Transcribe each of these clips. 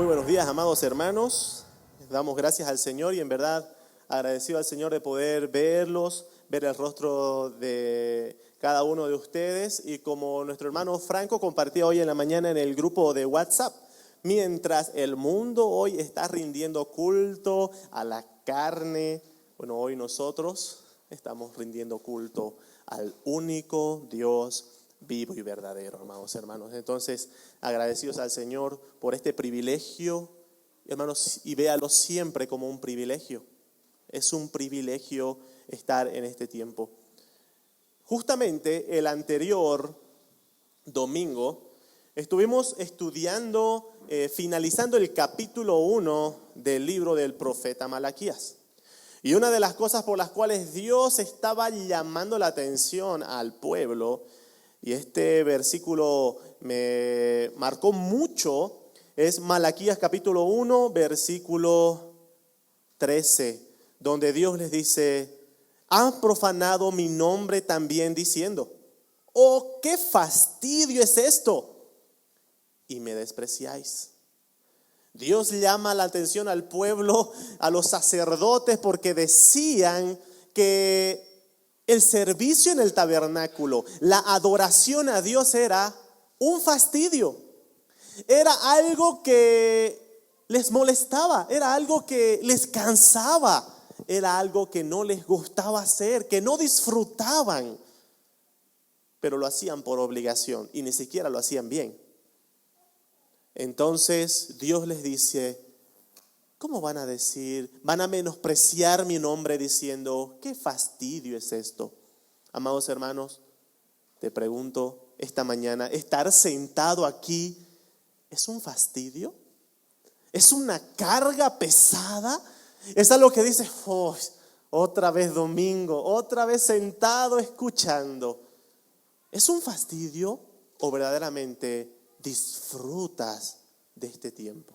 Muy buenos días, amados hermanos. Damos gracias al Señor y en verdad agradecido al Señor de poder verlos, ver el rostro de cada uno de ustedes. Y como nuestro hermano Franco compartía hoy en la mañana en el grupo de WhatsApp, mientras el mundo hoy está rindiendo culto a la carne, bueno, hoy nosotros estamos rindiendo culto al único Dios vivo y verdadero, amados hermanos. Entonces, agradecidos al Señor por este privilegio, hermanos, y véalo siempre como un privilegio. Es un privilegio estar en este tiempo. Justamente el anterior domingo estuvimos estudiando, finalizando el capítulo 1 del libro del profeta Malaquías. Y una de las cosas por las cuales Dios estaba llamando la atención al pueblo, y este versículo me marcó mucho, es Malaquías capítulo 1, versículo 13, donde Dios les dice: han profanado mi nombre también diciendo, oh, qué fastidio es esto, y me despreciáis. Dios llama la atención al pueblo, a los sacerdotes, porque decían que el servicio en el tabernáculo, la adoración a Dios era un fastidio. Era algo que les molestaba, era algo que les cansaba, era algo que no les gustaba hacer, que no disfrutaban, pero lo hacían por obligación y ni siquiera lo hacían bien. Entonces Dios les dice: ¿cómo van a decir, van a menospreciar mi nombre diciendo, qué fastidio es esto? Amados hermanos, te pregunto esta mañana, ¿estar sentado aquí es un fastidio? ¿Es una carga pesada? ¿Es algo que dices, oh, otra vez domingo, otra vez sentado escuchando? ¿Es un fastidio o verdaderamente disfrutas de este tiempo?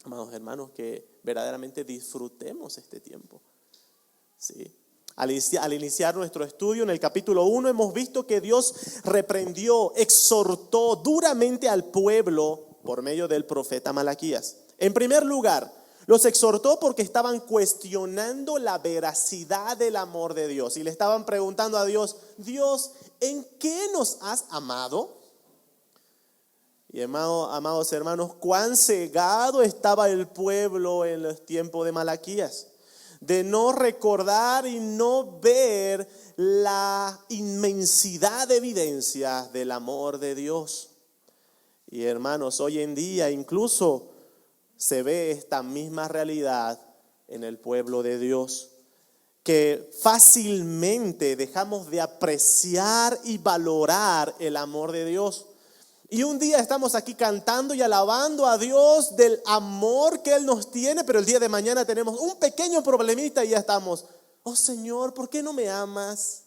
Amados hermanos, que verdaderamente disfrutemos este tiempo. ¿Sí? Al iniciar nuestro estudio en el capítulo 1 hemos visto que Dios reprendió, exhortó duramente al pueblo por medio del profeta Malaquías. En primer lugar, los exhortó porque estaban cuestionando la veracidad del amor de Dios y le estaban preguntando a Dios: Dios, ¿en qué nos has amado? Y amados hermanos, cuán cegado estaba el pueblo en los tiempos de Malaquías, de no recordar y no ver la inmensidad de evidencias del amor de Dios. Y hermanos, hoy en día incluso se ve esta misma realidad en el pueblo de Dios, que fácilmente dejamos de apreciar y valorar el amor de Dios. Y un día estamos aquí cantando y alabando a Dios del amor que Él nos tiene, pero el día de mañana tenemos un pequeño problemita y ya estamos: oh Señor, ¿por qué no me amas?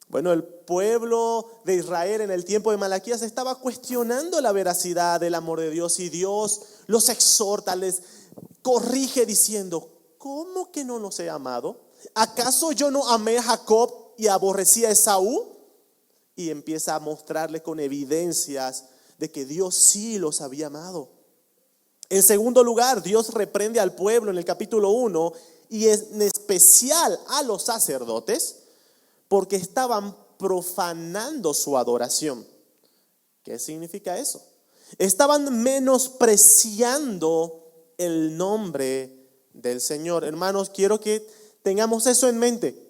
Bueno, el pueblo de Israel en el tiempo de Malaquías estaba cuestionando la veracidad del amor de Dios y Dios los exhorta, les corrige diciendo: ¿cómo que no nos he amado? ¿Acaso yo no amé a Jacob y aborrecí a Esaú? Y empieza a mostrarles con evidencias de que Dios sí los había amado. En segundo lugar, Dios reprende al pueblo en el capítulo 1 y en especial a los sacerdotes porque estaban profanando su adoración. ¿Qué significa eso? Estaban menospreciando el nombre del Señor. Hermanos, quiero que tengamos eso en mente.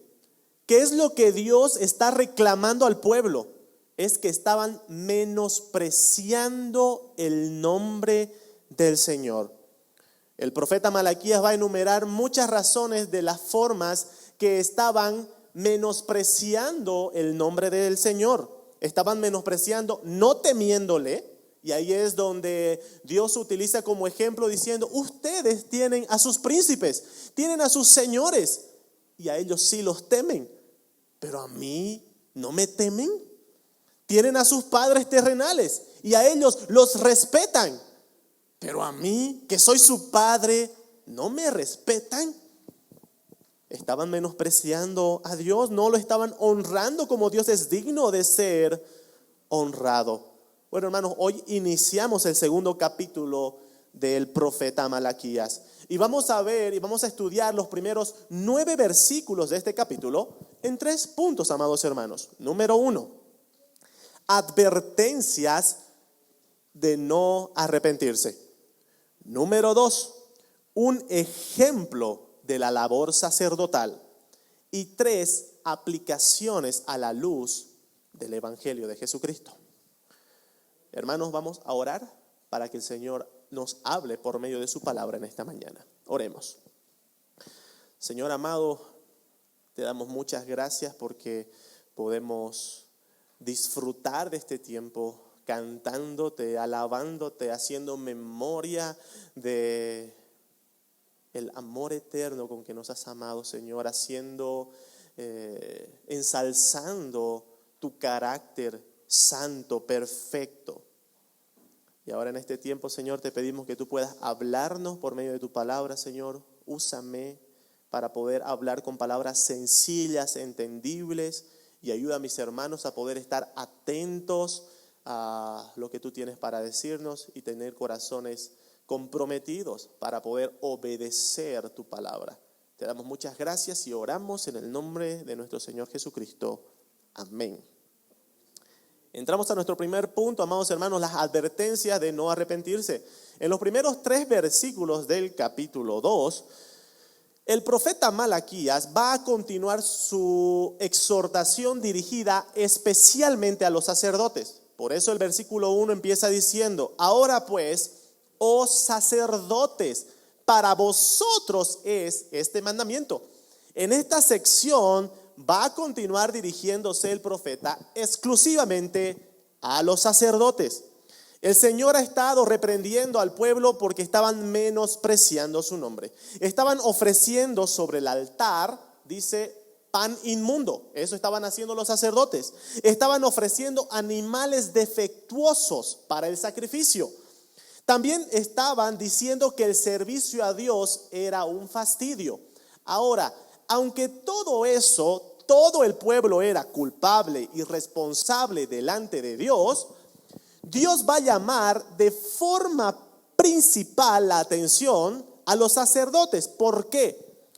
¿Qué es lo que Dios está reclamando al pueblo? Es que estaban menospreciando el nombre del Señor. El profeta Malaquías va a enumerar muchas razones de las formas que estaban menospreciando el nombre del Señor. Estaban menospreciando, no temiéndole. Y ahí es donde Dios utiliza como ejemplo diciendo: ustedes tienen a sus príncipes, tienen a sus señores, y a ellos sí los temen, pero a mí no me temen. Tienen a sus padres terrenales y a ellos los respetan, pero a mí, que soy su padre, no me respetan. Estaban menospreciando a Dios, no lo estaban honrando como Dios es digno de ser honrado. Bueno, hermanos, hoy iniciamos el segundo capítulo del profeta Malaquías. Y vamos a ver y vamos a estudiar los primeros 9 versículos de este capítulo en 3 puntos, amados hermanos. Número 1, advertencias de no arrepentirse. Número 2, un ejemplo de la labor sacerdotal. Y 3, aplicaciones a la luz del Evangelio de Jesucristo. Hermanos, vamos a orar para que el Señor nos hable por medio de su palabra en esta mañana. Oremos. Señor amado, te damos muchas gracias porque podemos disfrutar de este tiempo cantándote, alabándote, haciendo memoria de el amor eterno con que nos has amado, Señor, ensalzando tu carácter santo, perfecto. Y ahora en este tiempo, Señor, te pedimos que tú puedas hablarnos por medio de tu palabra, Señor. Úsame para poder hablar con palabras sencillas, entendibles, y ayuda a mis hermanos a poder estar atentos a lo que tú tienes para decirnos y tener corazones comprometidos para poder obedecer tu palabra. Te damos muchas gracias y oramos en el nombre de nuestro Señor Jesucristo. Amén. Entramos a nuestro primer punto, amados hermanos, las advertencias de no arrepentirse. En los primeros 3 versículos del capítulo 2, el profeta Malaquías va a continuar su exhortación dirigida especialmente a los sacerdotes. Por eso el versículo 1 empieza diciendo: ahora pues, oh sacerdotes, para vosotros es este mandamiento. En esta sección va a continuar dirigiéndose el profeta exclusivamente a los sacerdotes. El Señor ha estado reprendiendo al pueblo porque estaban menospreciando su nombre. Estaban ofreciendo sobre el altar, dice, pan inmundo. Eso estaban haciendo los sacerdotes. Estaban ofreciendo animales defectuosos para el sacrificio. También estaban diciendo que el servicio a Dios era un fastidio. Ahora, aunque todo eso, todo el pueblo era culpable y responsable delante de Dios, Dios va a llamar de forma principal la atención a los sacerdotes. ¿Por qué?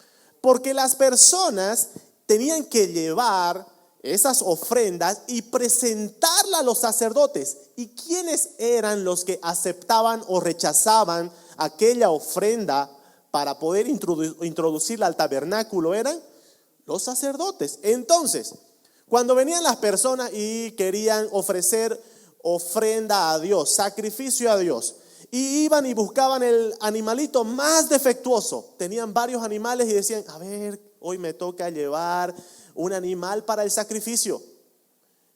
Porque las personas tenían que llevar esas ofrendas y presentarlas a los sacerdotes. ¿Y quiénes eran los que aceptaban o rechazaban aquella ofrenda para poder introducirla al tabernáculo? Eran los sacerdotes. Entonces, cuando venían las personas y querían ofrecer ofrenda a Dios, sacrificio a Dios, y iban y buscaban el animalito más defectuoso, tenían varios animales y decían: a ver, hoy me toca llevar un animal para el sacrificio.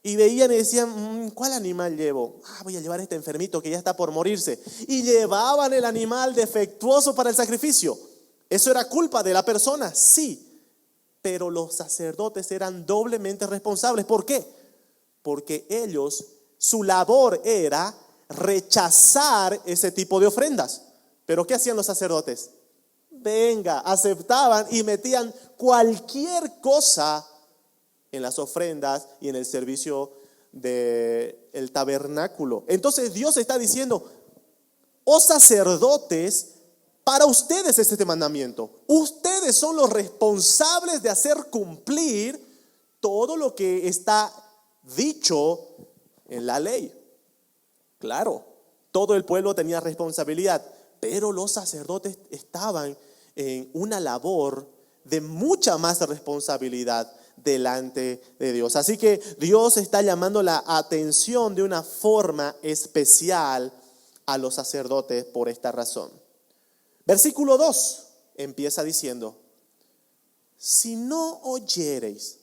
Y veían y decían: ¿cuál animal llevo? Voy a llevar este enfermito que ya está por morirse. Y llevaban el animal defectuoso para el sacrificio. ¿Eso era culpa de la persona? Sí. Pero los sacerdotes eran doblemente responsables. ¿Por qué? Porque ellos, su labor era rechazar ese tipo de ofrendas. ¿Pero qué hacían los sacerdotes? Aceptaban y metían cualquier cosa en las ofrendas y en el servicio del tabernáculo. Entonces Dios está diciendo: oh sacerdotes, para ustedes es este mandamiento. Ustedes son los responsables de hacer cumplir todo lo que está dicho en la ley. Claro, todo el pueblo tenía responsabilidad, pero los sacerdotes estaban en una labor de mucha más responsabilidad delante de Dios. Así que Dios está llamando la atención de una forma especial a los sacerdotes por esta razón. Versículo 2 empieza diciendo: si no oyereis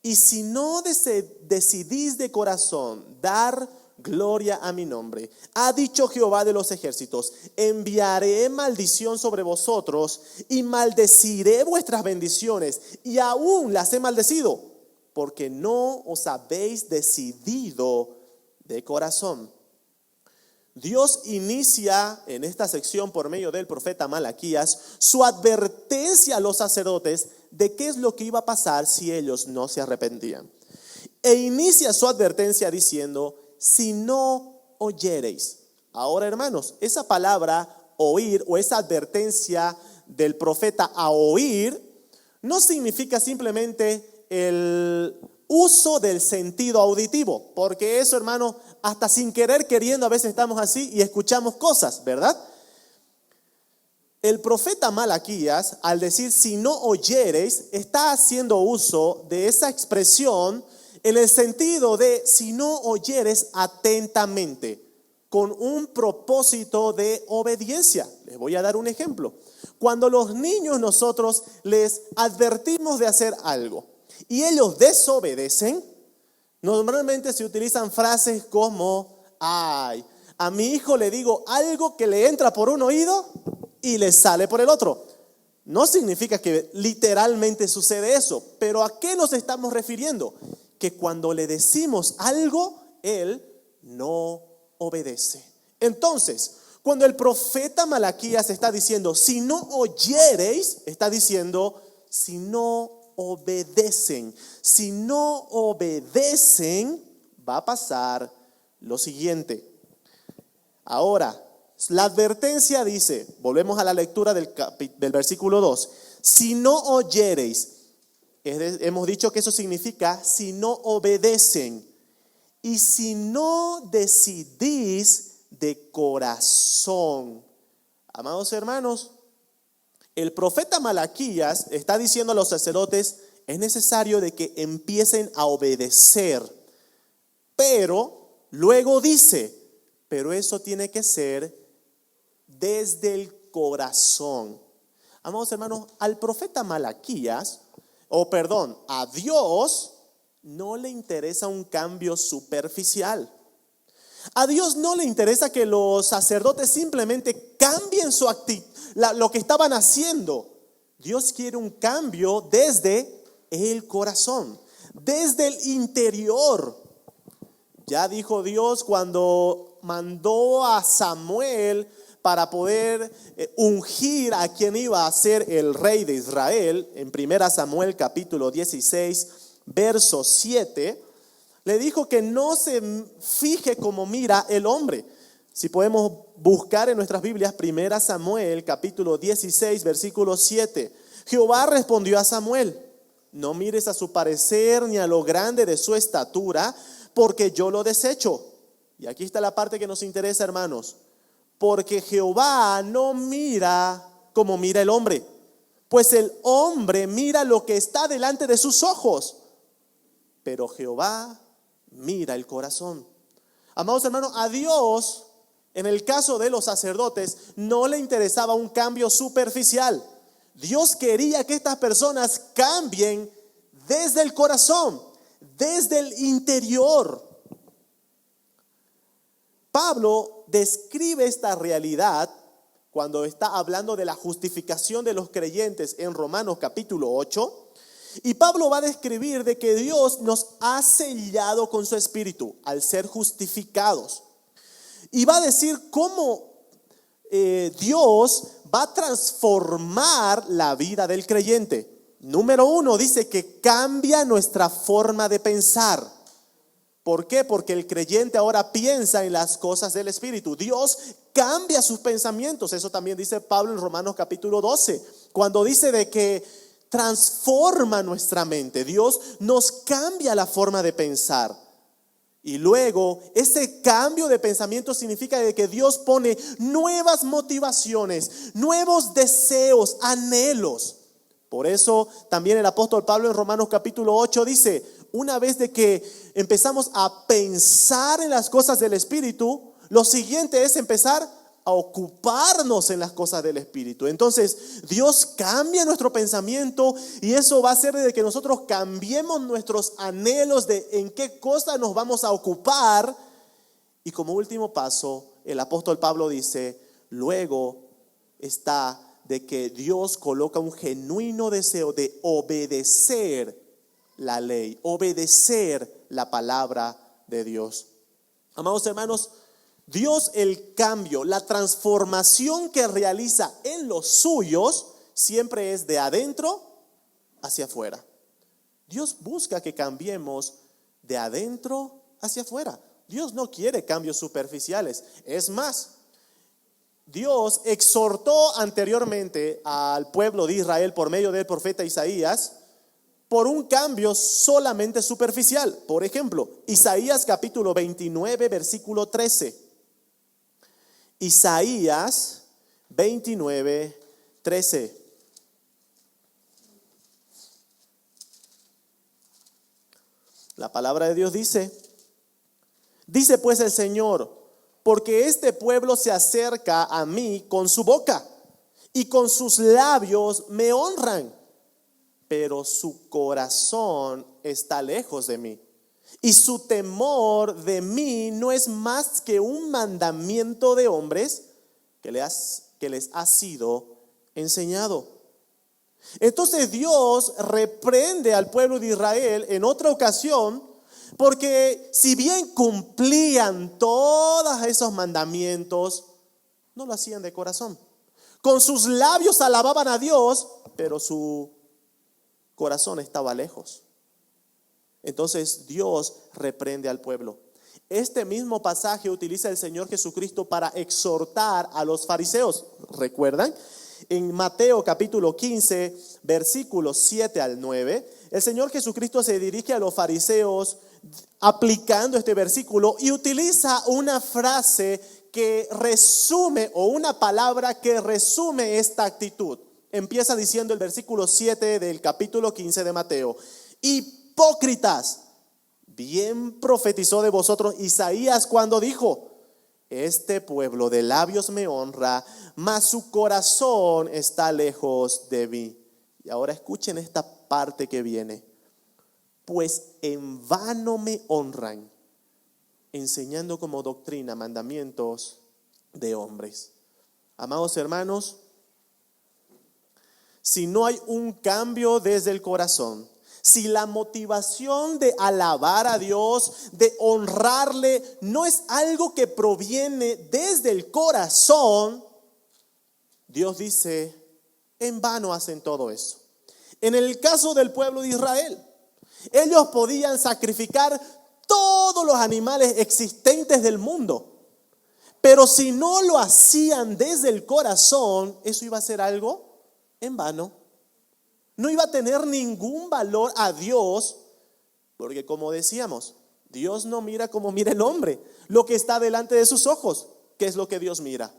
y si no decidís de corazón dar gloria a mi nombre, ha dicho Jehová de los ejércitos, enviaré maldición sobre vosotros y maldeciré vuestras bendiciones, y aún las he maldecido, porque no os habéis decidido de corazón. Dios inicia en esta sección por medio del profeta Malaquías su advertencia a los sacerdotes de qué es lo que iba a pasar si ellos no se arrepentían. E inicia su advertencia diciendo: si no oyereis. Ahora, hermanos, esa palabra oír o esa advertencia del profeta a oír no significa simplemente el uso del sentido auditivo, porque eso, hermano, hasta sin querer queriendo a veces estamos así y escuchamos cosas, ¿verdad? El profeta Malaquías, al decir si no oyereis, está haciendo uso de esa expresión en el sentido de si no oyeres atentamente, con un propósito de obediencia. Les voy a dar un ejemplo. Cuando los niños nosotros les advertimos de hacer algo y ellos desobedecen, normalmente se utilizan frases como, ay, a mi hijo le digo algo que le entra por un oído y le sale por el otro. No significa que literalmente sucede eso, pero ¿a qué nos estamos refiriendo? Que cuando le decimos algo, él no obedece. Entonces, cuando el profeta Malaquías está diciendo, si no oyereis, está diciendo, si no obedecen. Si no obedecen, va a pasar lo siguiente. Ahora, la advertencia dice, volvemos a la lectura del versículo 2, si no oyereis, hemos dicho que eso significa si no obedecen y si no decidís de corazón. Amados hermanos, el profeta Malaquías está diciendo a los sacerdotes, es necesario de que empiecen a obedecer, pero luego dice, pero eso tiene que ser desde el corazón. Amados hermanos, al profeta Malaquías, a Dios no le interesa un cambio superficial. A Dios no le interesa que los sacerdotes simplemente cambien su actitud, lo que estaban haciendo. Dios quiere un cambio desde el corazón, desde el interior. Ya dijo Dios cuando mandó a Samuel para poder ungir a quien iba a ser el rey de Israel, en 1 Samuel capítulo 16, verso 7, le dijo que no se fije como mira el hombre. Si podemos buscar en nuestras Biblias 1 Samuel capítulo 16, versículo 7. Jehová respondió a Samuel, no mires a su parecer ni a lo grande de su estatura, porque yo lo desecho. Y aquí está la parte que nos interesa, hermanos. Porque Jehová no mira como mira el hombre, pues el hombre mira lo que está delante de sus ojos, pero Jehová mira el corazón. Amados hermanos, a Dios, en el caso de los sacerdotes, no le interesaba un cambio superficial. Dios quería que estas personas cambien desde el corazón, desde el interior. Pablo describe esta realidad cuando está hablando de la justificación de los creyentes en Romanos capítulo 8. Y Pablo va a describir de que Dios nos ha sellado con su espíritu al ser justificados. Y va a decir cómo Dios va a transformar la vida del creyente. Número 1, dice que cambia nuestra forma de pensar. ¿Por qué? Porque el creyente ahora piensa en las cosas del Espíritu. Dios cambia sus pensamientos. Eso también dice Pablo en Romanos capítulo 12. Cuando dice de que transforma nuestra mente. Dios nos cambia la forma de pensar. Y luego ese cambio de pensamiento significa de que Dios pone nuevas motivaciones, nuevos deseos, anhelos. Por eso también el apóstol Pablo en Romanos capítulo 8 dice, una vez de que empezamos a pensar en las cosas del Espíritu, lo siguiente es empezar a ocuparnos en las cosas del Espíritu. Entonces Dios cambia nuestro pensamiento y eso va a hacer de que nosotros cambiemos nuestros anhelos de en qué cosa nos vamos a ocupar. Y como último paso, el apóstol Pablo dice, luego está de que Dios coloca un genuino deseo de obedecer la ley, obedecer la palabra de Dios. Amados hermanos, Dios el cambio, la transformación que realiza en los suyos siempre es de adentro hacia afuera. Dios busca que cambiemos de adentro hacia afuera. Dios no quiere cambios superficiales. Es más, Dios exhortó anteriormente al pueblo de Israel por medio del profeta Isaías por un cambio solamente superficial. Por ejemplo, Isaías capítulo 29, versículo 13. Isaías 29, 13. La palabra de Dios dice pues el Señor, porque este pueblo se acerca a mí con su boca y con sus labios me honran, pero su corazón está lejos de mí y su temor de mí no es más que un mandamiento de hombres que les ha sido enseñado. Entonces Dios reprende al pueblo de Israel en otra ocasión, porque si bien cumplían todos esos mandamientos, no lo hacían de corazón. Con sus labios alababan a Dios, pero su corazón estaba lejos. Entonces Dios reprende al pueblo. Este mismo pasaje utiliza el Señor Jesucristo para exhortar a los fariseos. ¿Recuerdan? En Mateo capítulo 15, versículos 7 al 9, el Señor Jesucristo se dirige a los fariseos aplicando este versículo y utiliza una frase que resume, o una palabra que resume esta actitud. Empieza diciendo el versículo 7 del capítulo 15 de Mateo: hipócritas, bien profetizó de vosotros Isaías cuando dijo: este pueblo de labios me honra, mas su corazón está lejos de mí. Y ahora escuchen esta parte que viene. Pues en vano me honran, enseñando como doctrina mandamientos de hombres. Amados hermanos, si no hay un cambio desde el corazón, si la motivación de alabar a Dios, de honrarle, no es algo que proviene desde el corazón, Dios dice: en vano hacen todo eso. En el caso del pueblo de Israel, ellos podían sacrificar todos los animales existentes del mundo, pero si no lo hacían desde el corazón, eso iba a ser algo en vano. No iba a tener ningún valor a Dios, porque como decíamos, Dios no mira como mira el hombre, lo que está delante de sus ojos. ¿Qué es lo que Dios mira?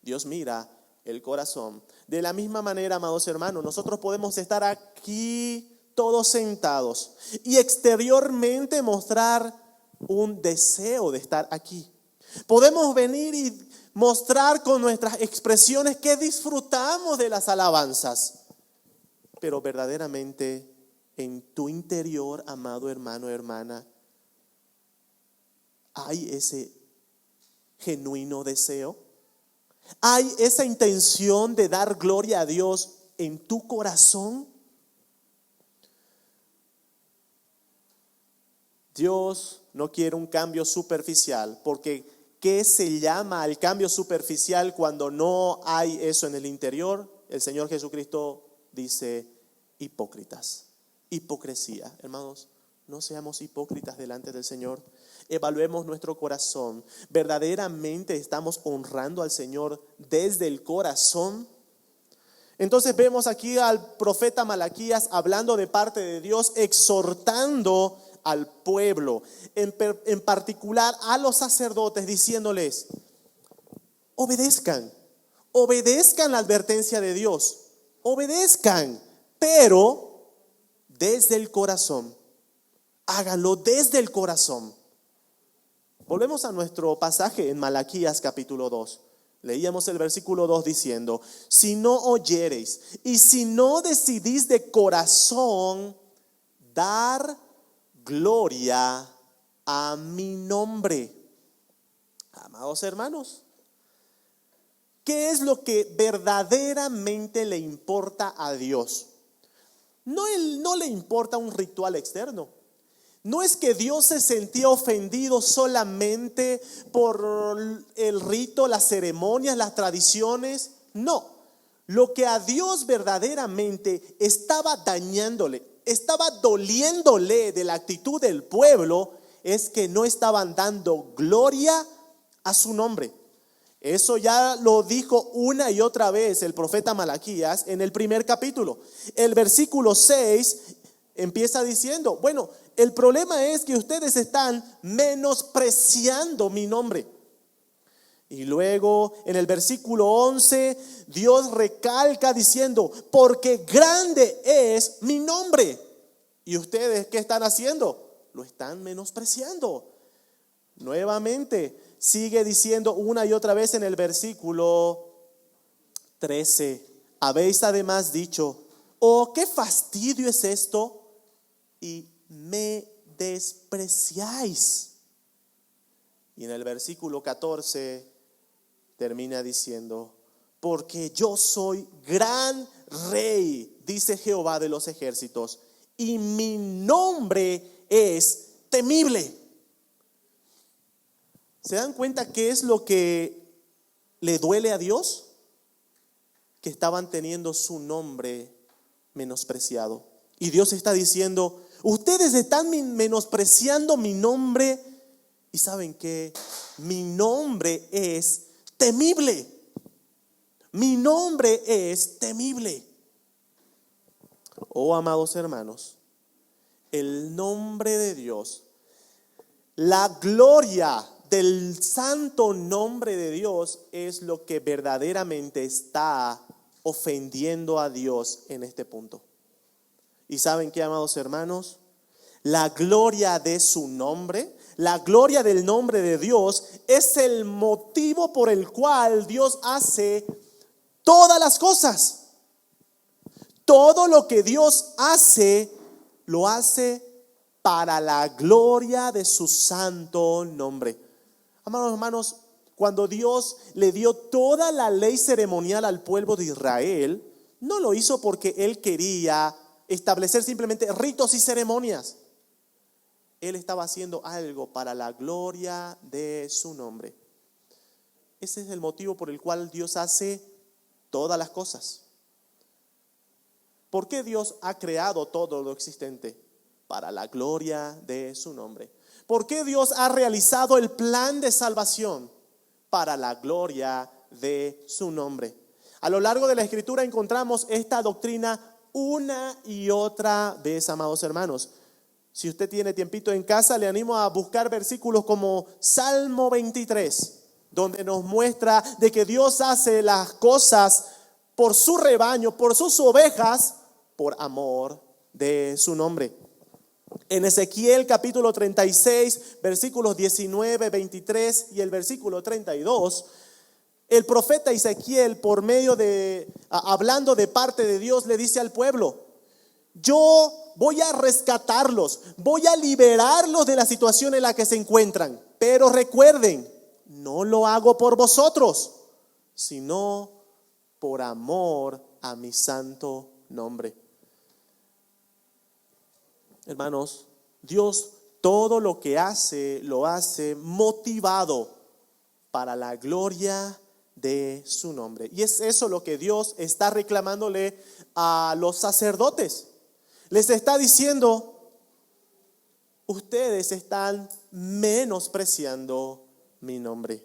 Dios mira el corazón. De la misma manera, amados hermanos, nosotros podemos estar aquí todos sentados y exteriormente mostrar un deseo de estar aquí. Podemos venir y mostrar con nuestras expresiones que disfrutamos de las alabanzas, pero verdaderamente en tu interior, amado hermano, hermana, ¿hay ese genuino deseo? ¿Hay esa intención de dar gloria a Dios en tu corazón? Dios no quiere un cambio superficial, porque ¿qué se llama al cambio superficial cuando no hay eso en el interior? El Señor Jesucristo dice: hipócritas, hipocresía. Hermanos, no seamos hipócritas delante del Señor. Evaluemos nuestro corazón. ¿Verdaderamente estamos honrando al Señor desde el corazón? Entonces vemos aquí al profeta Malaquías hablando de parte de Dios, exhortando al pueblo, en particular a los sacerdotes, diciéndoles: obedezcan la advertencia de Dios, obedezcan, pero desde el corazón. Háganlo desde el corazón. Volvemos a nuestro pasaje en Malaquías capítulo 2. Leíamos el versículo 2 diciendo: si no oyereis y si no decidís de corazón dar gloria a mi nombre. Amados hermanos, ¿qué es lo que verdaderamente le importa a Dios? No le importa un ritual externo. No es que Dios se sentía ofendido solamente por el rito, las ceremonias, las tradiciones. No, lo que a Dios verdaderamente estaba dañándole, estaba doliéndole de la actitud del pueblo, es que no estaban dando gloria a su nombre. Eso ya lo dijo una y otra vez el profeta Malaquías en el primer capítulo. El versículo 6 empieza diciendo, bueno, el problema es que ustedes están menospreciando mi nombre. Y luego en el versículo 11, Dios recalca diciendo, porque grande es mi nombre. ¿Y ustedes qué están haciendo? Lo están menospreciando. Nuevamente, sigue diciendo una y otra vez en el versículo 13, habéis además dicho, oh, qué fastidio es esto, y me despreciáis. Y en el versículo 14 termina diciendo, porque yo soy gran rey, dice Jehová de los ejércitos, y mi nombre es temible. ¿Se dan cuenta qué es lo que le duele a Dios? Que estaban teniendo su nombre menospreciado. Y Dios está diciendo, ustedes están menospreciando mi nombre. Y ¿saben qué? Mi nombre es temible. Mi nombre es temible. Oh, amados hermanos, el nombre de Dios, la gloria del santo nombre de Dios es lo que verdaderamente está ofendiendo a Dios en este punto. ¿Y saben qué, amados hermanos? La gloria de su nombre, la gloria del nombre de Dios es el motivo por el cual Dios hace todas las cosas. Todo lo que Dios hace, lo hace para la gloria de su santo nombre. Amados hermanos, cuando Dios le dio toda la ley ceremonial al pueblo de Israel, no lo hizo porque Él quería establecer simplemente ritos y ceremonias. Él estaba haciendo algo para la gloria de su nombre. Ese es el motivo por el cual Dios hace todas las cosas. ¿Por qué Dios ha creado todo lo existente? Para la gloria de su nombre. ¿Por qué Dios ha realizado el plan de salvación? Para la gloria de su nombre. A lo largo de la Escritura encontramos esta doctrina una y otra vez, amados hermanos. Si usted tiene tiempito en casa, le animo a buscar versículos como Salmo 23, donde nos muestra de que Dios hace las cosas por su rebaño, por sus ovejas, por amor de su nombre. En Ezequiel capítulo 36, versículos 19, 23 y el versículo 32, el profeta Ezequiel, por medio de, hablando de parte de Dios, le dice al pueblo, yo voy a rescatarlos, voy a liberarlos de la situación en la que se encuentran, pero recuerden, no lo hago por vosotros, sino por amor a mi santo nombre. Hermanos, Dios todo lo que hace, lo hace motivado para la gloria de su nombre. Y es eso lo que Dios está reclamándole a los sacerdotes. Les está diciendo, ustedes están menospreciando mi nombre.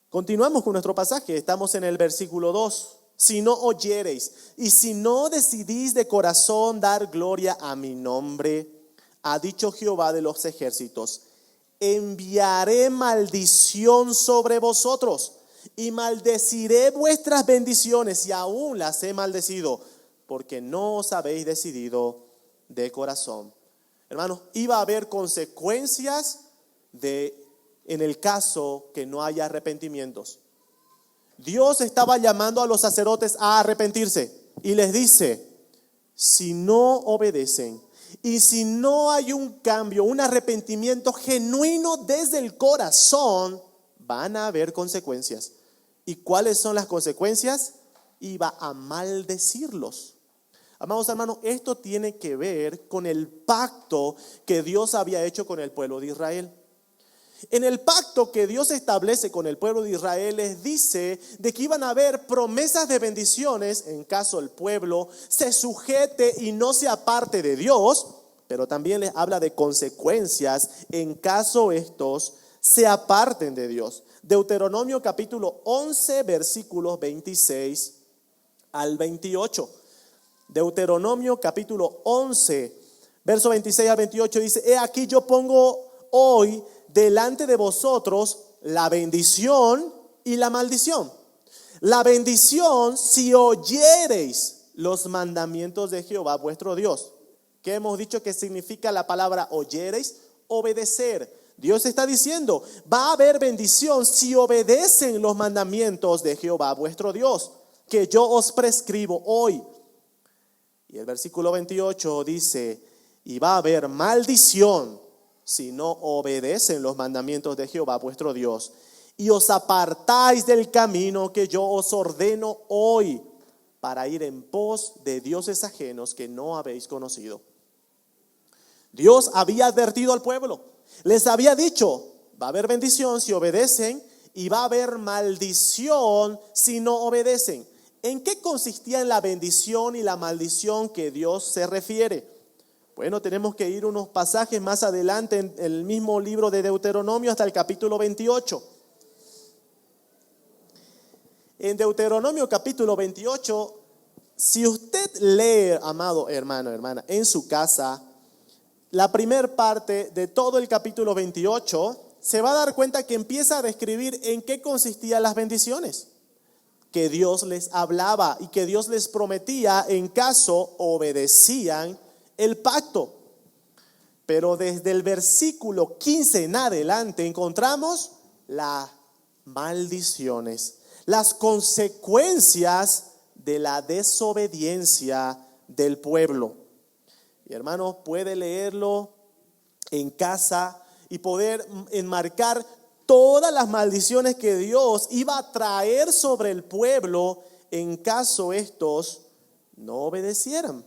Continuamos con nuestro pasaje, estamos en el versículo 2. Si no oyereis y si no decidís de corazón dar gloria a mi nombre, ha dicho Jehová de los ejércitos, enviaré maldición sobre vosotros y maldeciré vuestras bendiciones y aún las he maldecido, porque no os habéis decidido de corazón. Hermanos, iba a haber consecuencias en el caso que no haya arrepentimientos. Dios estaba llamando a los sacerdotes a arrepentirse y les dice, si no obedecen y si no hay un cambio, un arrepentimiento genuino desde el corazón, van a haber consecuencias. ¿Y cuáles son las consecuencias? Iba a maldecirlos. Amados hermanos, esto tiene que ver con el pacto que Dios había hecho con el pueblo de Israel. En el pacto que Dios establece con el pueblo de Israel les dice de que iban a haber promesas de bendiciones en caso el pueblo se sujete y no se aparte de Dios, pero también les habla de consecuencias en caso estos se aparten de Dios. Deuteronomio capítulo 11, versículos 26 al 28. Deuteronomio capítulo 11, verso 26 al 28 dice: He aquí yo pongo hoy delante de vosotros la bendición y la maldición. La bendición si oyereis los mandamientos de Jehová vuestro Dios. ¿Qué hemos dicho que significa la palabra oyereis? Obedecer. Dios está diciendo, va a haber bendición si obedecen los mandamientos de Jehová vuestro Dios, que yo os prescribo hoy. Y el versículo 28 dice, y va a haber maldición si no obedecen los mandamientos de Jehová vuestro Dios, y os apartáis del camino que yo os ordeno hoy, para ir en pos de dioses ajenos que no habéis conocido. Dios había advertido al pueblo, les había dicho, va a haber bendición si obedecen y va a haber maldición si no obedecen. ¿En qué consistían la bendición y la maldición que Dios se refiere? Bueno, tenemos que ir unos pasajes más adelante en el mismo libro de Deuteronomio hasta el capítulo 28. En Deuteronomio capítulo 28, si usted lee, amado hermano, hermana, en su casa, la primer parte de todo el capítulo 28, se va a dar cuenta que empieza a describir en qué consistían las bendiciones que Dios les hablaba y que Dios les prometía en caso obedecían el pacto. Pero desde el versículo 15 en adelante encontramos las maldiciones, las consecuencias de la desobediencia del pueblo. Y hermano, puede leerlo en casa y poder enmarcar todas las maldiciones que Dios iba a traer sobre el pueblo en caso estos no obedecieran.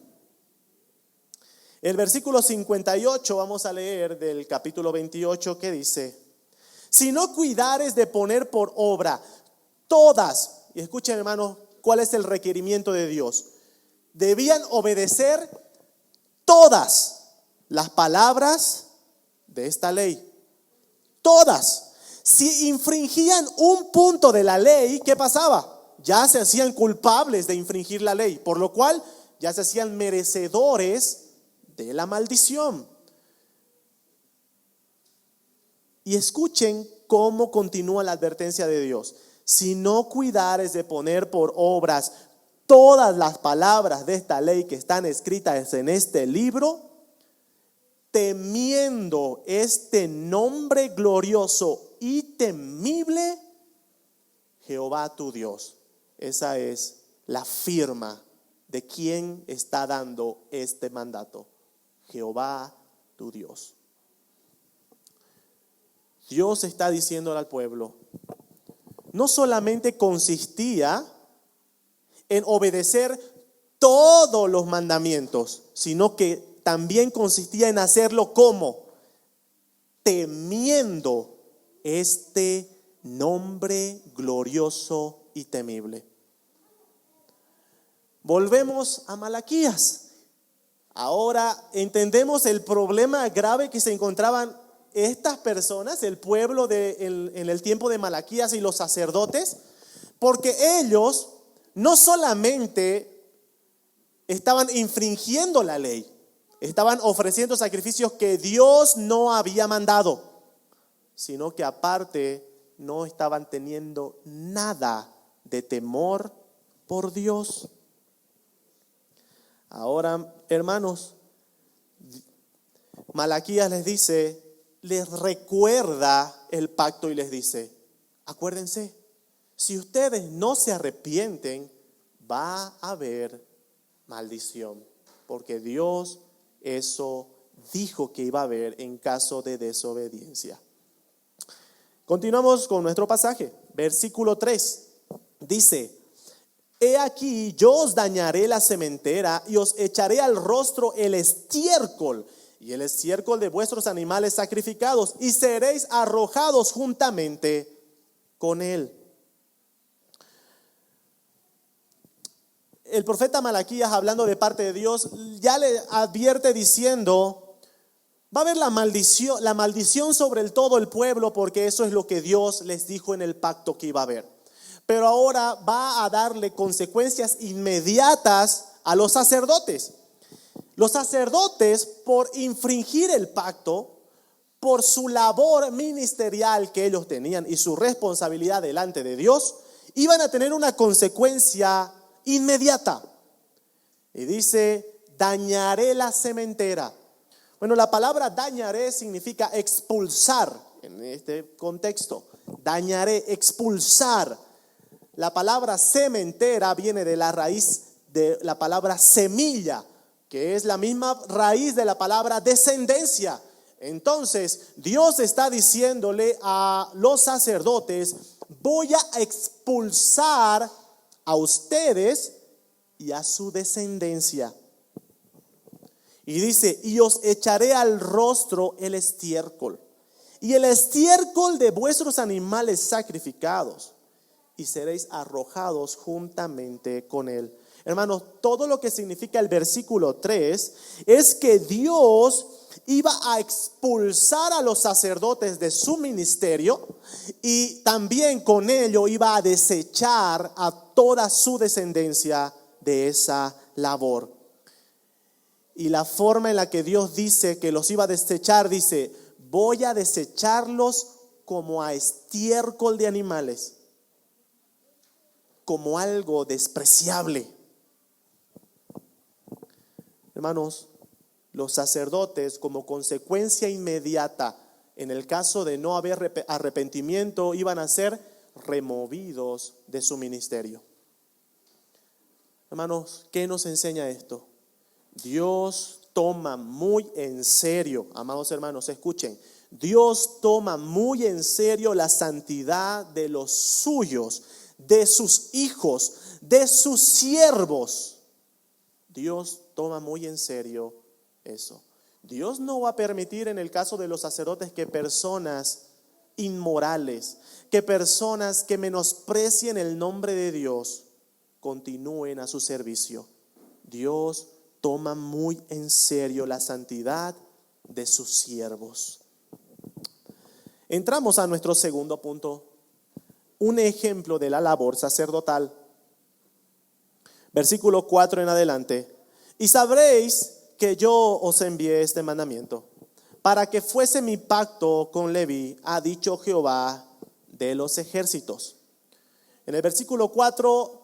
El versículo 58 vamos a leer del capítulo 28 que dice: si no cuidares de poner por obra todas, y escuchen hermanos, ¿cuál es el requerimiento de Dios? Debían obedecer todas las palabras de esta ley. Todas. Si infringían un punto de la ley, ¿qué pasaba? Ya se hacían culpables de infringir la ley, por lo cual ya se hacían merecedores de la maldición. Y escuchen cómo continúa la advertencia de Dios. Si no cuidares de poner por obras todas las palabras de esta ley que están escritas en este libro, temiendo este nombre glorioso y temible, Jehová tu Dios. Esa es la firma de quien está dando este mandato. Jehová tu Dios. Dios está diciéndole al pueblo, no solamente consistía en obedecer todos los mandamientos, sino que también consistía en hacerlo como temiendo este nombre glorioso y temible. Volvemos a Malaquías. Ahora entendemos el problema grave que se encontraban estas personas, el pueblo en el tiempo de Malaquías y los sacerdotes, porque ellos no solamente estaban infringiendo la ley, estaban ofreciendo sacrificios que Dios no había mandado, sino que aparte no estaban teniendo nada de temor por Dios. Ahora, hermanos, Malaquías les recuerda el pacto y les dice, acuérdense, si ustedes no se arrepienten, va a haber maldición, porque Dios eso dijo que iba a haber en caso de desobediencia. Continuamos con nuestro pasaje, versículo 3, dice: he aquí yo os dañaré la sementera y os echaré al rostro el estiércol y el estiércol de vuestros animales sacrificados, y seréis arrojados juntamente con él. El profeta Malaquías, hablando de parte de Dios, ya le advierte diciendo Va a haber la maldición sobre todo el pueblo, porque eso es lo que Dios les dijo en el pacto que iba a haber. Pero ahora va a darle consecuencias inmediatas a los sacerdotes. Los sacerdotes, por infringir el pacto, por su labor ministerial que ellos tenían y su responsabilidad delante de Dios, iban a tener una consecuencia inmediata. Y dice, dañaré la sementera. Bueno, la palabra dañaré significa expulsar en este contexto. Dañaré, expulsar. La palabra sementera viene de la raíz de la palabra semilla, que es la misma raíz de la palabra descendencia. Entonces, Dios está diciéndole a los sacerdotes, voy a expulsar a ustedes y a su descendencia. Y dice, y os echaré al rostro el estiércol y el estiércol de vuestros animales sacrificados, y seréis arrojados juntamente con él. Hermanos, todo lo que significa el versículo 3 es que Dios iba a expulsar a los sacerdotes de su ministerio y también con ello iba a desechar a toda su descendencia de esa labor. Y la forma en la que Dios dice que los iba a desechar, dice, voy a desecharlos como a estiércol de animales, como algo despreciable. Hermanos, los sacerdotes, como consecuencia inmediata, en el caso de no haber arrepentimiento, iban a ser removidos de su ministerio. Hermanos, ¿qué nos enseña esto? Dios toma muy en serio, amados hermanos, escuchen, Dios toma muy en serio la santidad de los suyos, de sus hijos, de sus siervos. Dios toma muy en serio eso. Dios no va a permitir en el caso de los sacerdotes que personas inmorales, que personas que menosprecien el nombre de Dios continúen a su servicio. Dios toma muy en serio la santidad de sus siervos. Entramos a nuestro segundo punto, un ejemplo de la labor sacerdotal. Versículo 4 en adelante. Y sabréis que yo os envié este mandamiento, para que fuese mi pacto con Leví, ha dicho Jehová de los ejércitos. En el versículo 4,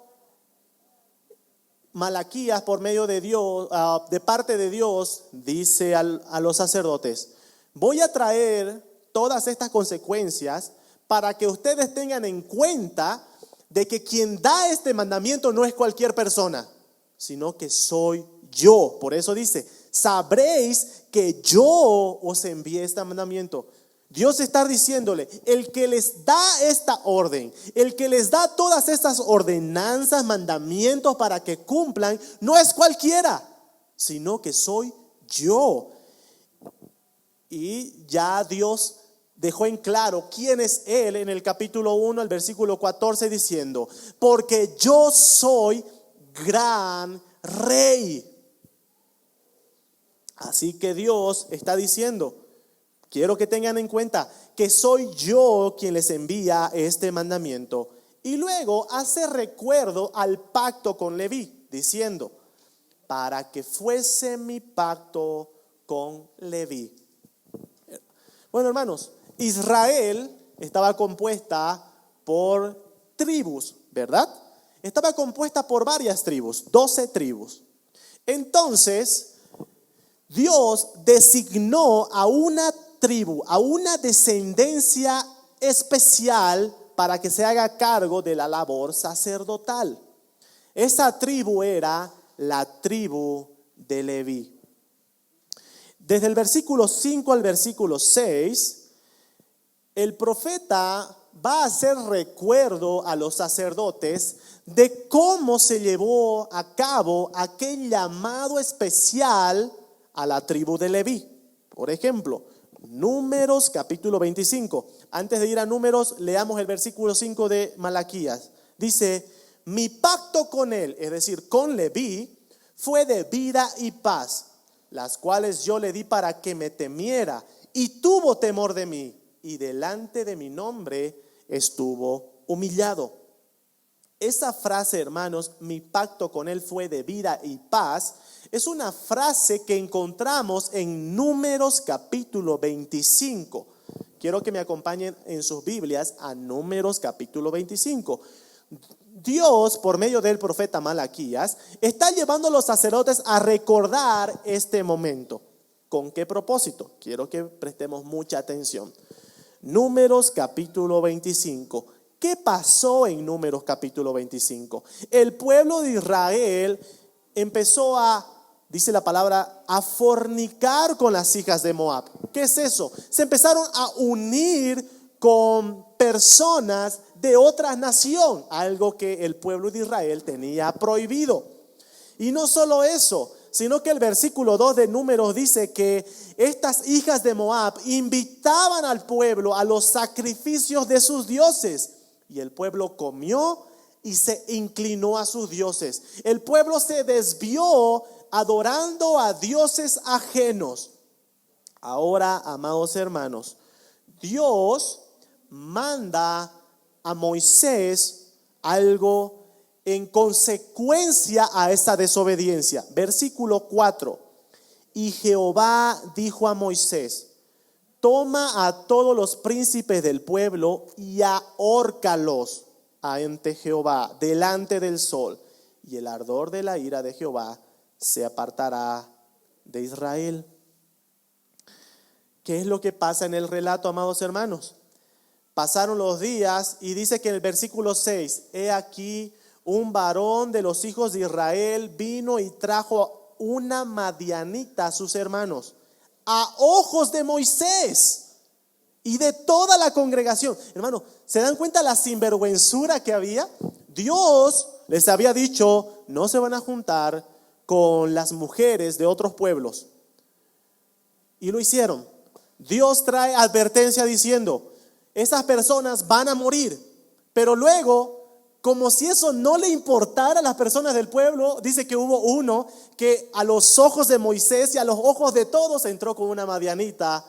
Malaquías, por medio de Dios, de parte de Dios, dice a los sacerdotes, voy a traer todas estas consecuencias para que ustedes tengan en cuenta de que quien da este mandamiento no es cualquier persona, sino que soy yo. Por eso dice, sabréis que yo os envié este mandamiento. Dios está diciéndole, el que les da esta orden, el que les da todas estas ordenanzas, mandamientos para que cumplan, no es cualquiera, sino que soy yo. Y ya Dios dejó en claro quién es Él en el capítulo 1, el versículo 14, diciendo, porque yo soy gran rey. Así que Dios está diciendo, quiero que tengan en cuenta que soy yo quien les envía este mandamiento. Y luego hace recuerdo al pacto con Leví, diciendo, para que fuese mi pacto con Leví. Bueno, hermanos, Israel estaba compuesta por tribus, ¿verdad? Estaba compuesta por varias tribus, 12 tribus. Entonces, Dios designó a una tribu, a una descendencia especial para que se haga cargo de la labor sacerdotal. Esa tribu era la tribu de Leví. Desde el versículo 5 al versículo 6, el profeta va a hacer recuerdo a los sacerdotes de cómo se llevó a cabo aquel llamado especial a la tribu de Leví. Por ejemplo, Números capítulo 25. Antes de ir a Números, leamos el versículo 5 de Malaquías. Dice, mi pacto con él, es decir, con Leví, fue de vida y paz. las cuales yo le di para que me temiera, y tuvo temor de mí, y delante de mi nombre estuvo humillado. Esa frase, hermanos, mi pacto con él fue de vida y paz, es una frase que encontramos en Números capítulo 25. Quiero que me acompañen en sus Biblias a Números capítulo 25. Dios, por medio del profeta Malaquías, está llevando a los sacerdotes a recordar este momento. ¿Con qué propósito? Quiero que prestemos mucha atención. Números capítulo 25. ¿Qué pasó en Números capítulo 25? El pueblo de Israel empezó dice la palabra, a fornicar con las hijas de Moab. ¿Qué es eso? Se empezaron a unir con personas de otra nación, algo que el pueblo de Israel tenía prohibido. Y no solo eso, sino que el versículo 2 de Números dice que estas hijas de Moab invitaban al pueblo a los sacrificios de sus dioses. Y el pueblo comió y se inclinó a sus dioses. El pueblo se desvió adorando a dioses ajenos. Ahora, amados hermanos, Dios manda a Moisés algo en consecuencia a esa desobediencia. Versículo 4. Y Jehová dijo a Moisés: toma a todos los príncipes del pueblo y ahórcalos ante Jehová delante del sol, y el ardor de la ira de Jehová se apartará de Israel. ¿Qué es lo que pasa en el relato, amados hermanos? Pasaron los días y dice que en el versículo 6, he aquí un varón de los hijos de Israel vino y trajo una madianita a sus hermanos, a ojos de Moisés y de toda la congregación. Hermano, ¿se dan cuenta la sinvergüenzura que había? Dios les había dicho, no se van a juntar con las mujeres de otros pueblos. Y lo hicieron. Dios trae advertencia diciendo, esas personas van a morir. Pero luego, como si eso no le importara a las personas del pueblo, dice que hubo uno que a los ojos de Moisés y a los ojos de todos entró con una madianita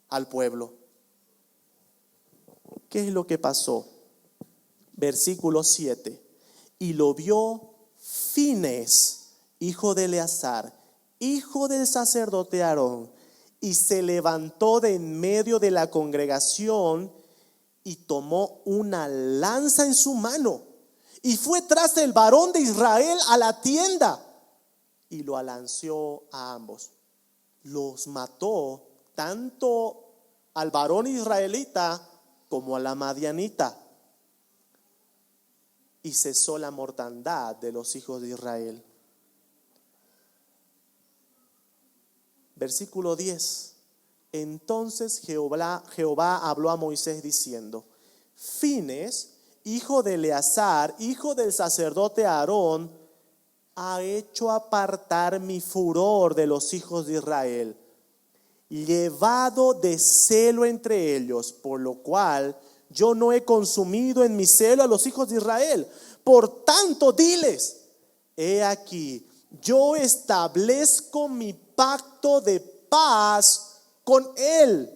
al pueblo. ¿Qué es lo que pasó? Versículo 7. Y lo vio Finés, hijo de Eleazar, hijo del sacerdote Aarón, y se levantó de en medio de la congregación y tomó una lanza en su mano y fue tras el varón de Israel a la tienda y lo alanceó a ambos. Los mató tanto al varón israelita como a la madianita, y cesó la mortandad de los hijos de Israel. Versículo 10. Entonces Jehová habló a Moisés diciendo: Finés, hijo de Eleazar, hijo del sacerdote Aarón, ha hecho apartar mi furor de los hijos de Israel, llevado de celo entre ellos, por lo cual yo no he consumido en mi celo a los hijos de Israel. Por tanto, diles: he aquí, yo establezco mi pacto de paz con él,